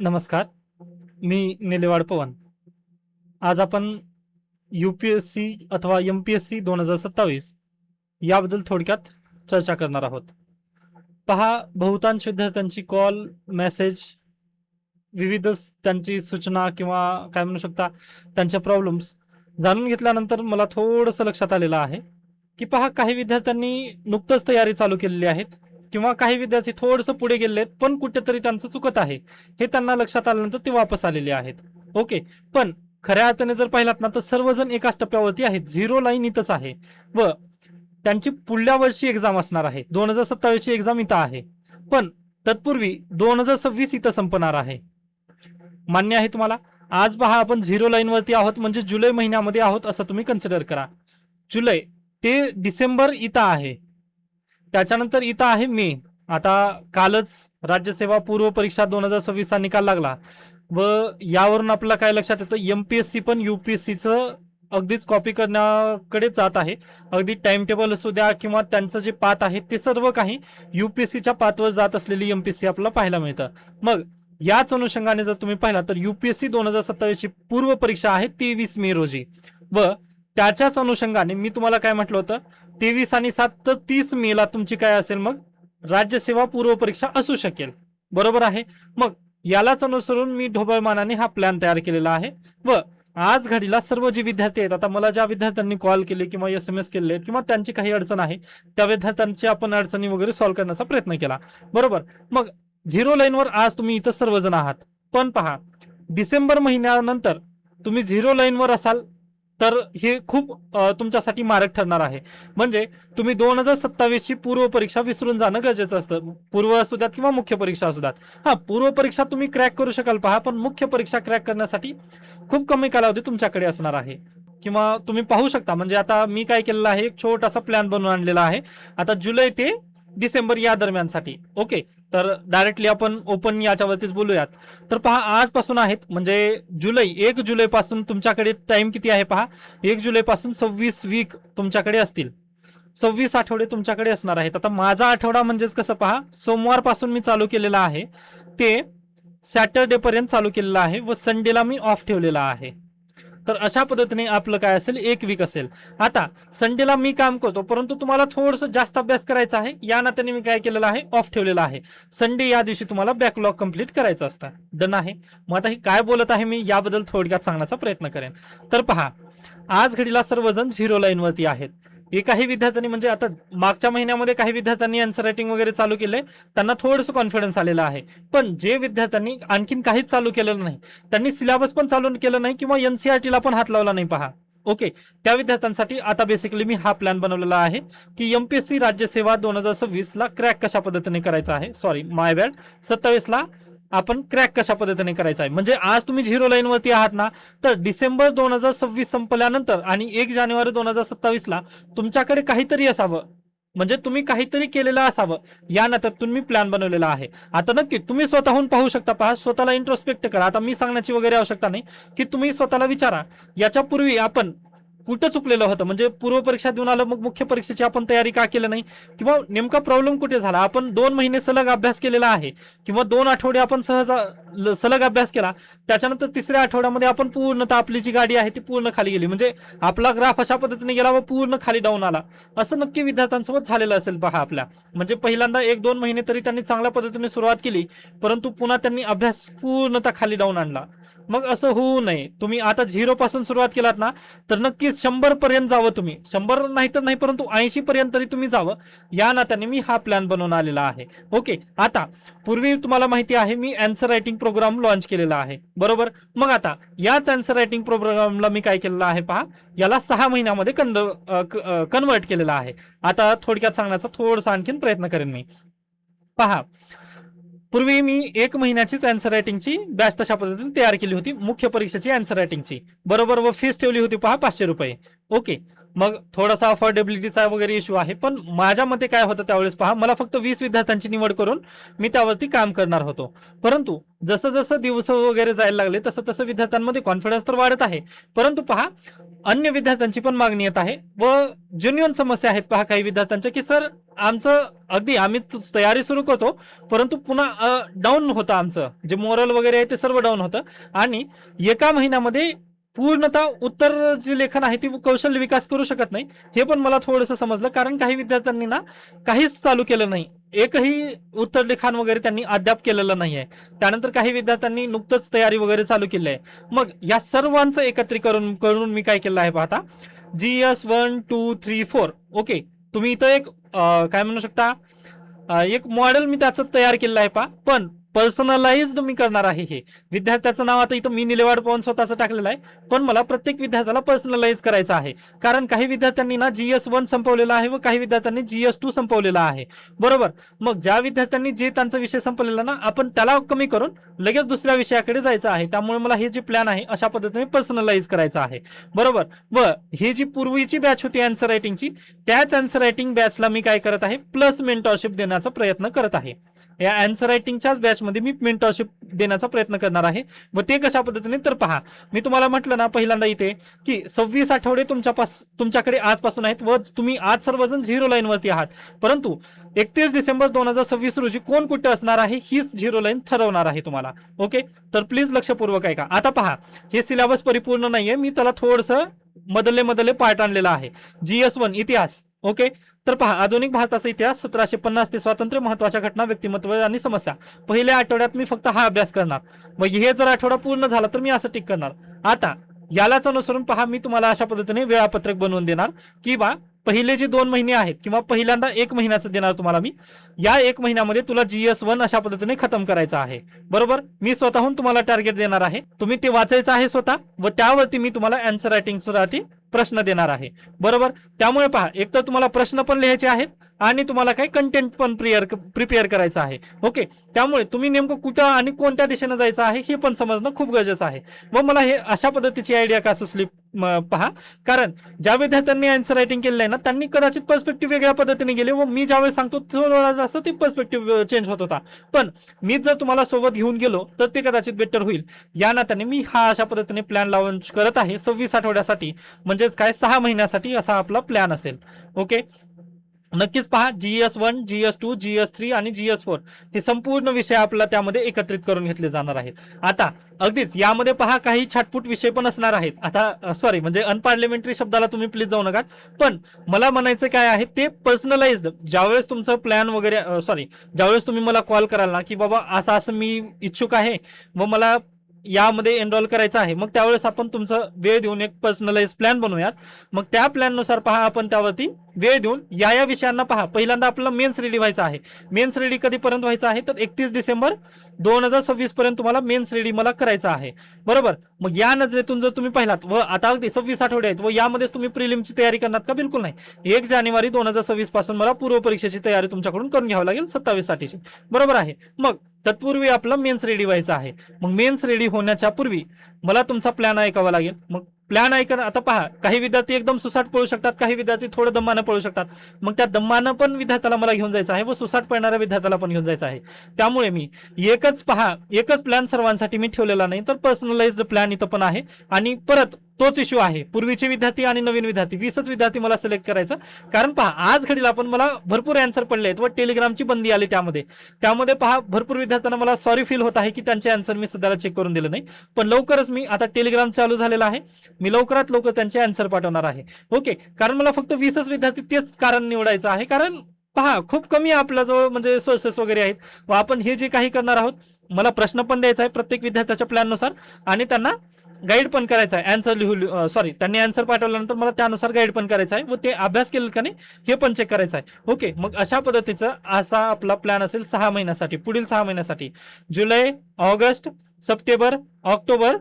नमस्कार. मी निलेवाड पवन. आज आपण UPSC अथवा MPSC 2027 याबद्दल थोडक्यात चर्चा करणार आहोत. पहा, बहुतांश विद्यार्थ्यांची कॉल, मेसेज, विविध त्यांची सूचना किंवा काय म्हणू शकता त्यांच्या प्रॉब्लेम्स जाणून घेतल्यानंतर मला थोडंसं लक्षात आलेलं आहे की पहा, काही विद्यार्थ्यांनी नुकतंच तयारी चालू केलेली आहेत किंवा काही विद्यार्थी थोडंसं पुढे गेलेत पण कुठेतरी त्यांचं चुकत आहे हे त्यांना लक्षात आल्यानंतर ते वापस आलेले आहेत. ओके, पण खऱ्या अर्थाने जर पाहिलात ना तर सर्वजण एकाच टप्प्यावरती आहेत, झिरो लाईन इथंच आहे व त्यांची पुढल्या वर्षी एक्झाम असणार आहे. 2027 ची एक्झाम इथं आहे, पण तत्पूर्वी 2026 इथं संपणार आहे. मान्य आहे तुम्हाला? आज पहा, आपण झिरो लाईन वरती आहोत म्हणजे जुलै महिन्यामध्ये आहोत असं तुम्ही कन्सिडर करा. जुलै ते डिसेंबर इथं आहे, त्याच्यानंतर इथं आहे मे. आता कालच राज्यसेवा पूर्व परीक्षा 2026 चा निकाल लागला व यावरून आपल्याला काय लक्षात येतं, MPSC पण UPSCचं अगदीच कॉपी करण्याकडे जात आहे. अगदी टाइम टेबल असू द्या किंवा त्यांचं जे पाथ आहे ते सर्व काही UPSCच्या पाथवर जात असलेली MPSC आपल्याला पाहायला मिळतं. मग याच अनुषंगाने जर तुम्ही पाहिला तर UPSC 2027 ची पूर्व परीक्षा आहे 23 मे रोजी व त्याच्याच अनुषंगाने मी तुम्हाला काय म्हटलं होतं, 23 आणि 7 तर 30 मे ला तुमची काय असेल मग राज्यसेवा पूर्व परीक्षा असू शकेल. बरोबर आहे. मग यालाच अनुसरून मी ढोबळमानाने हा प्लॅन तयार केलेला आहे व आज घडीला सर्व जे विद्यार्थी आहेत, आता मला ज्या विद्यार्थ्यांनी कॉल केले किंवा SMS केले किंवा त्यांची काही अडचण आहे त्या विद्यार्थ्यांची आपण अडचणी वगैरे सॉल्व्ह करण्याचा प्रयत्न केला. बरोबर. मग झिरो लाईनवर आज तुम्ही इथं सर्वजण आहात, पण पहा डिसेंबर महिन्यानंतर तुम्ही झिरो लाईनवर असाल तर हे खूप तुमच्यासाठी मारक ठरणार आहे. म्हणजे तुम्ही 2027 ची पूर्व परीक्षा विसरून जाणं गरजेचं असतं. पूर्व असू द्यात किंवा मुख्य परीक्षा असू द्यात. हा, पूर्व परीक्षा तुम्ही क्रॅक करू शकाल पहा, पण मुख्य परीक्षा क्रॅक करण्यासाठी खूप कमी कालावधी तुमच्याकडे असणार आहे. किंवा तुम्ही पाहू शकता, म्हणजे आता मी काय केलेलं आहे, एक छोटासा प्लॅन बनवून आणलेला आहे आता जुलै ते डिसेंबर या दरम्यानसाठी. ओके, तर डायरेक्टली आपण ओपन याच्यावरतीच बोलूयात. तर पहा, आजपासून आहेत म्हणजे 1 जुलै पासून तुमच्याकडे टाइम किती आहे पहा, 1 जुलै पासून 26 वीक तुमच्याकडे असतील, 26 आठवडे तुमच्याकडे असणार आहेत. आता माझा आठवडा म्हणजेच कसं पहा, सोमवार पासून मी चालू केलेला आहे ते सॅटर्डे पर्यंत चालू केलेला आहे व संडेला मी ऑफ ठेवलेला आहे. तर अशा पद्धतीने आपलं काय असेल, 1 वीक असेल. आता संडेला मी काम करतो परंतु तुम्हाला थोडंसं जास्त अभ्यास करायचा आहे, या नात्याने मी काय केलेलं आहे, ऑफ ठेवलेला आहे. संडे या दिवशी तुम्हाला बॅकलॉग कंप्लीट करायचं असतं. डन आहे. मग आता हे काय बोलत आहे मी याबद्दल थोडक्यात सांगण्याचा प्रयत्न करेन. तर पहा, आज घडीला सर्वजण झिरो लाईन वरती आहेत. काही विद्यार्थ्यांनी म्हणजे आता मागच्या महिन्यामध्ये काही विद्यार्थ्यांनी आन्सर रायटिंग वगैरे चालू केले, त्यांना थोडंसं कॉन्फिडन्स आलेला आहे. पण जे विद्यार्थ्यांनी आणखीन काहीच चालू केलेलं नाही, त्यांनी सिलेबस पण चालू केलं नाही किंवा NCERT ला पण हात लावला नाही पहा. ओके, त्या विद्यार्थ्यांसाठी आता बेसिकली मी हा प्लॅन बनवलेला आहे की MPSC राज्यसेवा 2026 ला क्रॅक कशा पद्धतीने करायचा आहे, सॉरी माय बॅड, 27 ला आपण क्रॅक कशा पद्धतीने करायचा आहे. म्हणजे आज तुम्ही झिरो लाईन वरती आहात ना, तर डिसेंबर 2026 संपल्यानंतर आणि 1 जानेवारी 2027 ला तुमच्याकडे काहीतरी असावं, म्हणजे तुम्ही काहीतरी केलेलं असावं या नात्यातून मी प्लॅन बनवलेला आहे. आता नक्की तुम्ही स्वतःहून पाहू शकता. पहा, स्वतःला इंट्रोस्पेक्ट करा. आता मी सांगण्याची वगैरे आवश्यकता नाही, की तुम्ही स्वतःला विचारा याच्यापूर्वी आपण कुठं चुकलेलं होतं, म्हणजे पूर्व परीक्षा देऊन आलं मग मुख्य परीक्षेची आपण तयारी का केलं नाही किंवा नेमका प्रॉब्लेम कुठे झाला. आपण 2 महिने सलग अभ्यास केलेला आहे किंवा 2 आठवडे आपण सलग अभ्यास केला, त्याच्यानंतर तिसऱ्या आठवड्यामध्ये आपण पूर्णतः आपली जी गाडी आहे ती पूर्ण खाली गेली, म्हणजे आपला ग्राफ अशा पद्धतीने गेला व पूर्ण खाली डाऊन आला. असं नक्की विद्यार्थ्यांसोबत झालेलं असेल पहा आपल्या. म्हणजे पहिल्यांदा 1-2 महिने तरी त्यांनी चांगल्या पद्धतीने सुरुवात केली परंतु पुन्हा त्यांनी अभ्यास पूर्णतः खाली डाऊन आणला. मग असं होऊ नये. तुम्ही आता 0 पासून सुरुवात केलात ना तर नक्कीच 100 पर्यंत जावं तुम्ही. 100 नाही तर नाही परंतु 80 पर्यंत तरी तुम्ही जावं, या नात्याने मी हा प्लॅन बनवून आलेला आहे. ओके, आता पूर्वी तुम्हाला माहिती आहे मी आन्सर रायटिंग प्रोग्राम लॉन्च केलेला आहे, बरोबर. मग आता याच आन्सर रायटिंग प्रोग्रामला मी काय केलेलं आहे पहा, याला 6 महिन्यामध्ये कन्वर्ट केलेला आहे. आता थोडक्यात सांगण्याचा थोडासा आणखीन प्रयत्न करेन मी. पहा, पूर्वी मी 1 महिन्याचीच आन्सर रायटिंगची बॅच तशा पद्धतीने तयार केली होती, मुख्य परीक्षेची आन्सर रायटिंगची, बरोबर. व फीस ठेवली होती पहा 500 रुपये. ओके, मग थोडासा अफोर्डेबिलिटीचा वगैरे इश्यू आहे, पण माझ्या मते काय होतं त्यावेळेस पहा, मला फक्त 20 विद्यार्थ्यांची निवड करून मी त्यावरती काम करणार होतो. परंतु जसं जसं दिवस वगैरे जायला लागले तसं तसं विद्यार्थ्यांमध्ये कॉन्फिडन्स तर वाढत आहे, परंतु पहा अन्य विद्यार्थ्यांची पण मागणी येत आहे व जेन्युइन समस्या आहेत पहा काही विद्यार्थ्यांच्या, की सर आमचं अगदी आम्ही तयारी सुरू करतो परंतु पुन्हा डाऊन होतं, आमचं जे मोरल वगैरे आहे ते सर्व डाऊन होतं आणि एका महिन्यामध्ये पूर्णतः उत्तर जे लेखन आहे ते कौशल्य विकास करू शकत नाही. हे पण मला थोडंसं समजलं, कारण काही विद्यार्थ्यांनी ना काहीच चालू केलं नाही, एकही उत्तर लिखाण वगैरे त्यांनी अद्याप केलेलं नाही आहे. त्यानंतर काही विद्यार्थ्यांनी नुकतंच तयारी वगैरे चालू केली आहे. मग या सर्वांचं एकत्रीकरण करून मी काय केलं आहे पाहता, GS 1 2 3 4 ओके. तुम्ही इथं एक काय म्हणू शकता, एक मॉडेल मी त्याचं तयार केलं आहे पहा, पण पर्सनलाइज्ड मी करणार आहे. हे विद्यार्थ्याचं नाव आता इथं मी निलेवाड पवन स्वतःचं टाकलेलं आहे, पण मला प्रत्येक विद्यार्थ्याला पर्सनलाइज करायचं आहे, कारण काही विद्यार्थ्यांनी ना GS 1 संपवलेला आहे व काही विद्यार्थ्यांनी GS 2 संपवलेला आहे, बरोबर. मग ज्या विद्यार्थ्यांनी जे त्यांचा विषय संपवलेला ना, आपण त्याला कमी करून लगेच दुसऱ्या विषयाकडे जायचं आहे. त्यामुळे मला हे जे प्लॅन आहे अशा पद्धतीने पर्सनलाइज करायचं आहे, बरोबर. व हे जी पूर्वीची बॅच होती आन्सर रायटिंगची, त्याच आन्सर रायटिंग बॅचला मी काय करत आहे, प्लस मेंटॉरशिप देण्याचा प्रयत्न करत आहे. या आन्सर रायटिंगच्याच बॅच मध्ये मी मेंटॉरशिप देण्याचा प्रयत्न करणार आहे. व ते कशा पद्धतीने तर पहा, मी तुम्हाला म्हटलं ना पहिल्यांदा इथे की 26 आठवडे तुमच्याकडे आजपासून आहेत व तुम्ही आज सर्वजण 0 लाईन वरती आहात, परंतु 31 डिसेंबर 2026 रोजी कोण कुठे असणार आहे हीच 0 लाईन ठरवणार आहे तुम्हाला. ओके, तर प्लीज लक्षपूर्वक ऐका. आता पहा, हे सिलेबस परिपूर्ण नाहीये, मी त्याला थोडंसं मधले पार्ट आणलेला आहे. GS 1 इतिहास, ओके. तर पहा, आधुनिक भारताचा इतिहास 1750 ते स्वातंत्र्य, महत्वाच्या घटना, व्यक्तिमत्व आणि समस्या. पहिल्या आठवड्यात मी फक्त हा अभ्यास करणार, मग हे जर आठवडा पूर्ण झाला तर मी असं टिक करणार. आता यालाच अनुसरून पहा, मी तुम्हाला अशा पद्धतीने वेळापत्रक बनवून देणार की बा पहिले जे 2 महिने आहेत किंवा पहिल्यांदा 1 महिन्याचं देणार तुम्हाला मी, या 1 महिन्यामध्ये तुला GS 1 अशा पद्धतीने खतम करायचं आहे, बरोबर. मी स्वतःहून तुम्हाला टार्गेट देणार आहे, तुम्ही ते वाचायचं आहे स्वतः व त्यावरती मी तुम्हाला आन्सर रायटिंगसाठी प्रश्न देणार आहे, बरोबर. त्यामुळे पहा, एक तर तुम्हाला प्रश्न पण लिहायचे आहेत आणि तुम्हाला काही कंटेंट पण प्रिपेअर करायचं आहे, ओके. त्यामुळे तुम्ही नेमकं कुठं आणि कोणत्या दिशेने जायचं आहे हे पण समजणं खूप गरजेचं आहे. व मला हे अशा पद्धतीची आयडिया का सुचली पहा, कारण ज्या विद्यार्थ्यांनी आन्सर रायटिंग केलेलं आहे ना, त्यांनी कदाचित पर्स्पेक्टिव्ह वेगळ्या पद्धतीने गेले व मी ज्यावेळेस सांगतो थोडा जास्त ते पर्स्पेक्टिव्ह चेंज होत होता, पण मी जर तुम्हाला सोबत घेऊन गेलो तर ते कदाचित बेटर होईल. या नात्याने मी हा अशा पद्धतीने प्लॅन लॉन्च करत आहे 26 आठवड्यासाठी, म्हणजेच काय 6 महिन्यासाठी असा आपला प्लॅन असेल, ओके. नक्कीच पहा, GS 1 GS 2 GS 3 आणि GS 4 हे संपूर्ण विषय आपल्याला त्यामध्ये एकत्रित करून घेतले जाणार आहेत. आता अगदीच यामध्ये पहा, काही छाटपूट विषय पण असणार आहेत. आता सॉरी, म्हणजे अनपार्लिमेंटरी शब्दाला तुम्ही प्लीज जाऊ नका, पण मला म्हणायचं काय आहे ते पर्सनलाइज्ड ज्यावेळेस तुमचं प्लॅन वगैरे ज्यावेळेस तुम्ही मला कॉल कराल ना की बाबा असं असं मी इच्छुक आहे व मला यामध्ये एनरोल करायचं आहे, मग त्यावेळेस आपण तुमचं वेळ देऊन एक पर्सनलाइज प्लॅन बनवूयात. मग त्या प्लॅननुसार पहा, आपण त्यावरती वेळ देऊन या विषयांना पहा. पहिल्यांदा आपल्याला मेन्स रेडी व्हायचं आहे. मेन्स रेडी कधीपर्यंत व्हायचं आहे तर 31 डिसेंबर 2026 पर्यंत तुम्हाला मेन्स रेडी मला करायचं आहे, बरोबर. मग या नजरेतून जर तुम्ही पाहिलात व आता अगदी 26 आठवडे आहेत व यामध्येच तुम्ही प्रिलिमची तयारी करणार का? बिलकुल नाही. 1 जानेवारी 2026 पासून मला पूर्व परीक्षेची तयारी तुमच्याकडून करून घ्यावी लागेल 27 साठीची, बरोबर आहे. मग तत्पूर्वी आपलं मेन्स रेडी व्हायचं आहे. मग मेन्स रेडी होण्याच्या पूर्वी मला तुमचा प्लॅन ऐकावा लागेल. मग प्लॅन ऐकणं, आता पहा, काही विद्यार्थी एकदम सुसाट पळू शकतात, काही विद्यार्थी थोडं दमानं पळू शकतात. मग त्या दमानं पण विद्यार्थ्याला मला घेऊन जायचं आहे व सुसाट पळणाऱ्या विद्यार्थ्याला पण घेऊन जायचं आहे. त्यामुळे मी एकच प्लॅन सर्वांसाठी मी ठेवलेला नाही, तर पर्सनलाइज्ड प्लॅन इथं पण आहे. आणि परत तोच इश्यू आहे, पूर्वीचे विद्यार्थी आणि नवीन विद्यार्थी 20च विद्यार्थी मला सिलेक्ट करायचं. कारण पहा, आज घडीला पण मला भरपूर आन्सर पडले आहेत व टेलिग्रामची बंदी आली त्यामध्ये पहा, भरपूर विद्यार्थ्यांना मला सॉरी फील होत आहे की त्यांचे आन्सर मी सध्याला चेक करून दिले नाही. पण लवकरच मी आता टेलिग्राम चालू झालेला आहे, मी लवकरात लवकर त्यांचे आन्सर पाठवणार आहे, ओके. कारण मला फक्त 20च विद्यार्थी तेच कारण निवडायचं आहे, कारण पहा, खूप कमी आपल्याजवळ म्हणजे सोर्सेस वगैरे आहेत व आपण हे जे काही करणार आहोत, मला प्रश्न पण द्यायचा आहे प्रत्येक विद्यार्थ्याच्या प्लॅननुसार आणि त्यांना गाईड पण करायचं आहे. त्यांनी आन्सर पाठवल्यानंतर मला त्यानुसार गाईड पण करायचं आहे व ते अभ्यास केलं का नाही हे पण चेक करायचं आहे, ओके. मग अशा पद्धतीचा असा आपला प्लॅन असेल 6 महिन्यासाठी, पुढील 6 महिन्यासाठी, जुलै, ऑगस्ट, सप्टेंबर, ऑक्टोबर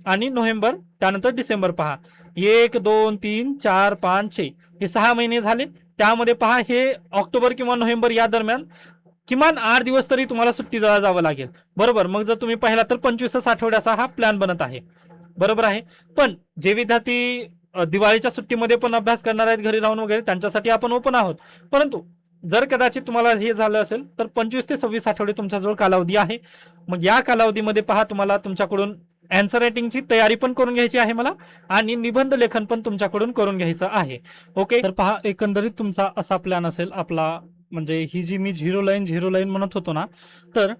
आणि नोव्हेंबर, त्यानंतर डिसेंबर. पहा, 1 2 3 4 5 6 हे 6 महिने झाले. त्यामध्ये पहा, हे ऑक्टोबर किंवा नोव्हेंबर या दरम्यान किमान 8 दिवस तरी तुम्हाला सुट्टीला जावं लागेल, बरोबर. मग जर तुम्ही पाहिला तर 25 आठवड्याचा हा प्लॅन बनत आहे, बरोबर आहे. पण जे विद्यार्थी दिवाळीच्या सुट्टीमध्ये पण अभ्यास करणार आहेत घरी राहून वगैरे, त्यांच्यासाठी आपण ओपन आहोत. परंतु जर कदाचित तुम्हाला हे झालं असेल तर 25 ते 26 आठवडे तुमच्याजवळ कालावधी आहे. मग या कालावधीमध्ये पहा, तुम्हाला तुमच्याकडून अँसर रायटिंगची तयारी पण करून घ्यायची आहे मला आणि निबंध लेखन पण तुमच्याकडून करून घ्यायचं आहे. ओके, तर पहा एकंदरीत तुमचा असा प्लॅन असेल आपला, म्हणजे ही जी मी झिरो लाईन म्हणत होतो ना, तर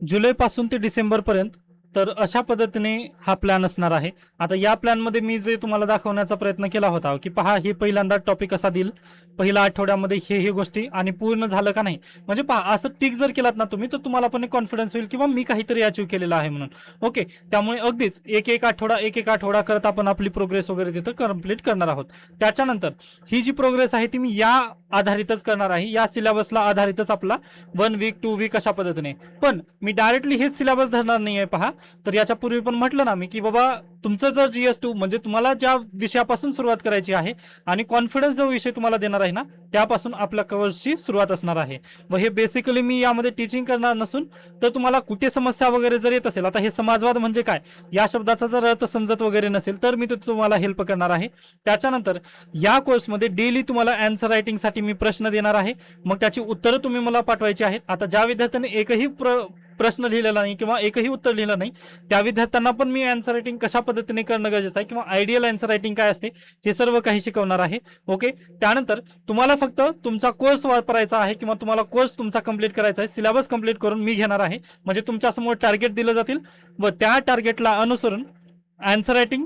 जुलै पासून ते डिसेंबर पर्यंत तर अशा पद्धतीने हा प्लॅन असणार आहे. आता या प्लॅनमध्ये मी जे तुम्हाला दाखवण्याचा प्रयत्न केला होता की पहा हे पहिल्यांदा टॉपिक कसा देईल, पहिल्या आठवड्यामध्ये हे गोष्टी आणि पूर्ण झालं का नाही, म्हणजे पहा असं टिक जर केलात ना तुम्ही तर तुम्हाला पण कॉन्फिडन्स होईल किंवा मी काहीतरी अचीव केलेलं आहे म्हणून. ओके, त्यामुळे अगदीच एक एक आठवडा करत आपण आपली प्रोग्रेस वगैरे तिथं कम्प्लीट करणार आहोत. त्याच्यानंतर ही जी प्रोग्रेस आहे ती मी या आधारितच करणार आहे, या सिलेबसला आधारितच आपला 1 वीक 2 वीक अशा पद्धतीने. पण मी डायरेक्टली हेच सिलेबस धरणार नाही आहे. पहा, तर याच्यापूर्वी पण म्हटलं ना मी की बाबा तुमचं जर GS2 म्हणजे तुम्हाला ज्या विषयापासून सुरुवात करायची आहे आणि कॉन्फिडन्स जो विषय तुम्हाला देणार आहे ना त्यापासून आपल्या कव्हर्सची सुरुवात असणार आहे. व हे बेसिकली मी यामध्ये टीचिंग करणार नसून तर तुम्हाला कुठे समस्या वगैरे जर येत असेल, आता हे समाजवाद म्हणजे काय या शब्दाचा जर अर्थ समजत वगैरे नसेल तर मी तुम्हाला हेल्प करणार आहे. त्याच्यानंतर या कोर्समध्ये डेली तुम्हाला अँसर रायटिंगसाठी मी प्रश्न देणार आहे, मग त्याची उत्तरं तुम्ही मला पाठवायची आहेत. आता ज्या विद्यार्थ्यांनी एकही प्रश्न लिहिलेला नाही किंवा एकही उत्तर लिहिलं नाही त्या विद्यार्थ्यांना पण मी अँसर रायटिंग कशा पद्धतीने करणं गरजेचं आहे किंवा आयडियल अँसर रायटिंग काय असते हे सर्व काही शिकवणार आहे. ओके, त्यानंतर तुम्हाला फक्त तुमचा कोर्स वापरायचा आहे किंवा तुम्हाला कोर्स तुमचा कंप्लीट करायचा आहे, सिलेबस कंप्लीट करून मी घेणार आहे. म्हणजे तुमच्यासमोर टार्गेट दिलं जातील व त्या टार्गेटला अनुसरून अँसर रायटिंग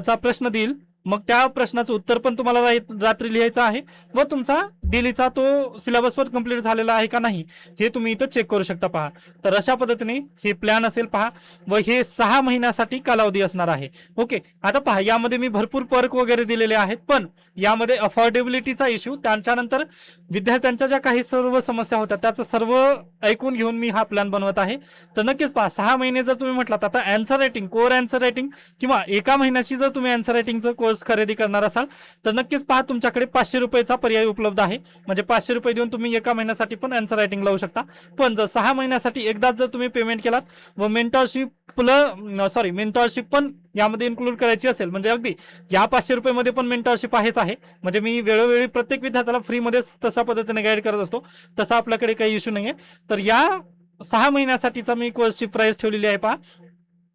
चा प्रश्न देईल, मग त्या प्रश्नाचं उत्तर पण तुम्हाला रात्री लिहायचं आहे व तुमचा डेलीचा तो सिलेबस पण कंप्लीट झालेला आहे का नाही हे तुम्ही इथं चेक करू शकता. पहा, तर अशा पद्धतीने हे प्लॅन असेल. पहा, व हे 6 महिन्यासाठी कालावधी असणार आहे. ओके, आता पहा यामध्ये मी भरपूर पर्क वगैरे दिलेले आहेत, पण यामध्ये अफोर्डेबिलिटीचा इश्यू, त्याच्यानंतर विद्यार्थ्यांच्या ज्या काही सर्व समस्या होत्या त्याचं सर्व ऐकून घेऊन मी हा प्लॅन बनवत आहे. तर नक्कीच पहा 6 महिने जर तुम्ही म्हटलात आता answer writing, core answer writing किंवा एका महिन्याची जर तुम्ही अँसर रायटिंगचं कोर्स खरेदी करणार असाल तर नक्कीच पहा तुमच्याकडे 500 रुपयाचा पर्याय उपलब्ध आहे. म्हणजे 500 रुपये देऊन तुम्ही एका महिन्यासाठी पण अँसर रायटिंग लावू शकता. पण जर 6 महिन्यासाठी एकदाच जर तुम्ही पेमेंट केलात व मेंटॉरशिप पण यामध्ये इन्क्लूड करायची असेल, म्हणजे अगदी या 500 रुपये मध्ये पण मेंटॉरशिप आहेच आहे. म्हणजे मी वेळोवेळी प्रत्येक विद्यार्थ्याला फ्रीमध्येच तशा पद्धतीने गाईड करत असतो, तसा आपल्याकडे काही इश्यू नाहीये. तर या 6 महिन्यासाठीचा मी कोर्सची प्राइस ठेवलेली आहे. पहा,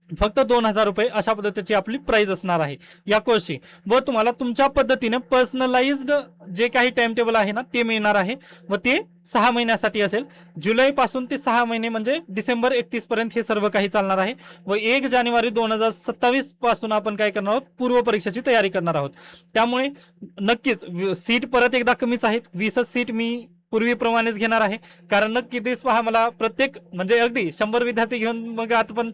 फक्त 2000 रुपये अशा पद्धतीची आपली प्राइस असणार आहे या कोर्सची. व तुम्हाला तुमच्या पद्धतीने पर्सनलाइज्ड जे काही टाइम टेबल आहे ना ते मिळणार आहे व ते 6 महिन्यासाठी असेल. जुलै पासून ते 6 महिने म्हणजे डिसेंबर 31 पर्यंत हे सर्व काही चालणार आहे. व 1 जानेवारी 2027 पासून आपण काय करणार आहोत, पूर्व परीक्षेची तयारी करणार आहोत. त्यामुळे नक्कीच सीट परत एकदा कमीच आहेत, 20च सीट मी पूर्वीप्रमाणेच घेणार आहे. कारण नक्की तेच पहा मला प्रत्येक म्हणजे अगदी 100 विद्यार्थी घेऊन मग आता पण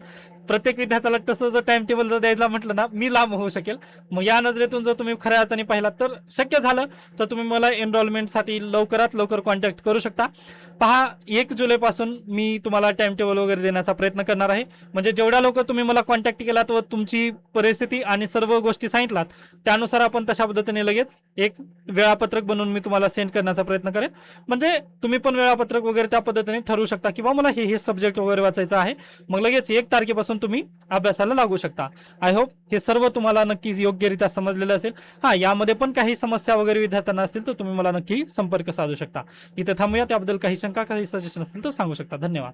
प्रत्येक विद्यार्थ्याला तसं जर टाइम टेबल जर द्यायला म्हटलं ना मी लांब होऊ शकेल. मग या नजरेतून जर तुम्ही खऱ्या अर्थाने पाहिलात तर शक्य झालं तर तुम्ही मला एनरोलमेंटसाठी लवकरात लवकर कॉन्टॅक्ट करू शकता. पहा 1 जुलैपासून मी तुम्हाला टाइम टेबल वगैरे देण्याचा प्रयत्न करणार आहे. म्हणजे जेवढ्या लवकर तुम्ही मला कॉन्टॅक्ट केलात व तुमची परिस्थिती आणि सर्व गोष्टी सांगितलात त्यानुसार आपण तशा पद्धतीने लगेच एक वेळापत्रक बनवून मी तुम्हाला सेंड करण्याचा प्रयत्न करेन. म्हणजे तुम्ही पण वेळापत्रक वगैरे त्या पद्धतीने ठरवू शकता किंवा मला हे सब्जेक्ट वगैरे वाचायचं आहे, मग लगेच 1 तारखेपासून तुम्ही अभ्यासाला लागू शकता. आय होप हे सर्व तुम्हाला नक्कीच योग्यरित्या समजलेलं असेल. हा, यामध्ये पण काही समस्या वगैरे विद्यार्थ्यांना असतील तर तुम्ही मला नक्की संपर्क साधू शकता. इथे थांबूया. त्याबद्दल काही शंका काही सजेशन असतील तर सांगू शकता. धन्यवाद.